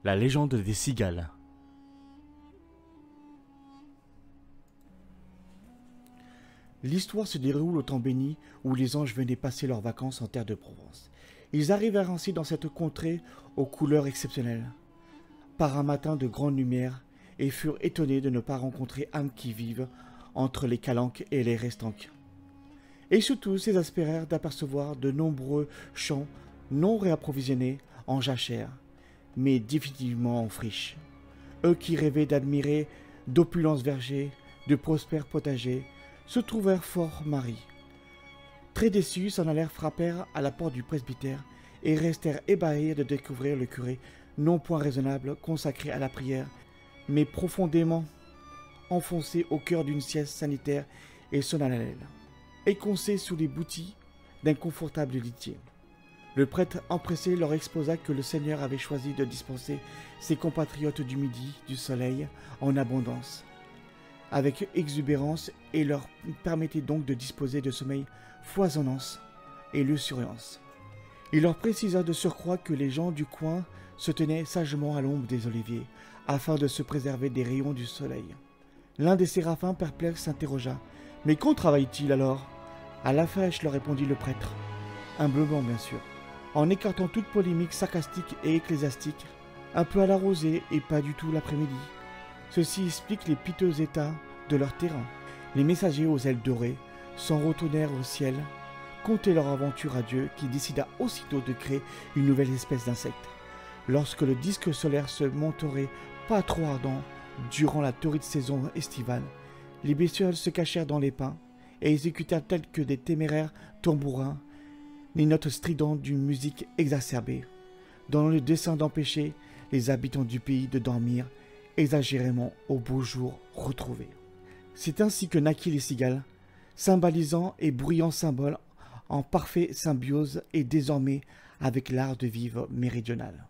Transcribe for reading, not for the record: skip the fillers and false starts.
La légende des cigales. L'histoire se déroule au temps béni où les anges venaient passer leurs vacances en terre de Provence. Ils arrivèrent ainsi dans cette contrée aux couleurs exceptionnelles, par un matin de grande lumière, et furent étonnés de ne pas rencontrer âmes qui vivent entre les calanques et les restanques. Et surtout s'exaspérèrent d'apercevoir de nombreux champs non réapprovisionnés en jachères, mais définitivement en friche. Eux qui rêvaient d'admirer d'opulents vergers, de prospères potagers, se trouvèrent fort maris. Très déçus, s'en allèrent frappèrent à la porte du presbytère et restèrent ébahis de découvrir le curé, non point raisonnable, consacré à la prière, mais profondément enfoncé au cœur d'une sieste sanitaire et solennelle, éconcé sous les boutilles d'un confortable litier. Le prêtre empressé leur exposa que le Seigneur avait choisi de dispenser ses compatriotes du midi, du soleil, en abondance, avec exubérance, et leur permettait donc de disposer de sommeil foisonnance et luxuriance. Il leur précisa de surcroît que les gens du coin se tenaient sagement à l'ombre des oliviers, afin de se préserver des rayons du soleil. L'un des séraphins perplexe s'interrogea. « Mais qu'on travaille-t-il alors ?» « À la fraîche, leur répondit le prêtre, humblement bien sûr, en écartant toute polémique sarcastique et ecclésiastique, un peu à la rosée et pas du tout l'après-midi. Ceci explique les piteux états de leur terrain. Les messagers aux ailes dorées s'en retournèrent au ciel, conter leur aventure à Dieu, qui décida aussitôt de créer une nouvelle espèce d'insecte. Lorsque le disque solaire se montrait pas trop ardent durant la torride saison estivale, les bestioles se cachèrent dans les pins et exécutèrent tels que des téméraires tambourins les notes stridentes d'une musique exacerbée, dans le dessein d'empêcher les habitants du pays de dormir exagérément au beau jour retrouvé. C'est ainsi que naquit les cigales, symbolisantes et bruyants symboles en parfaite symbiose et désormais avec l'art de vivre méridional.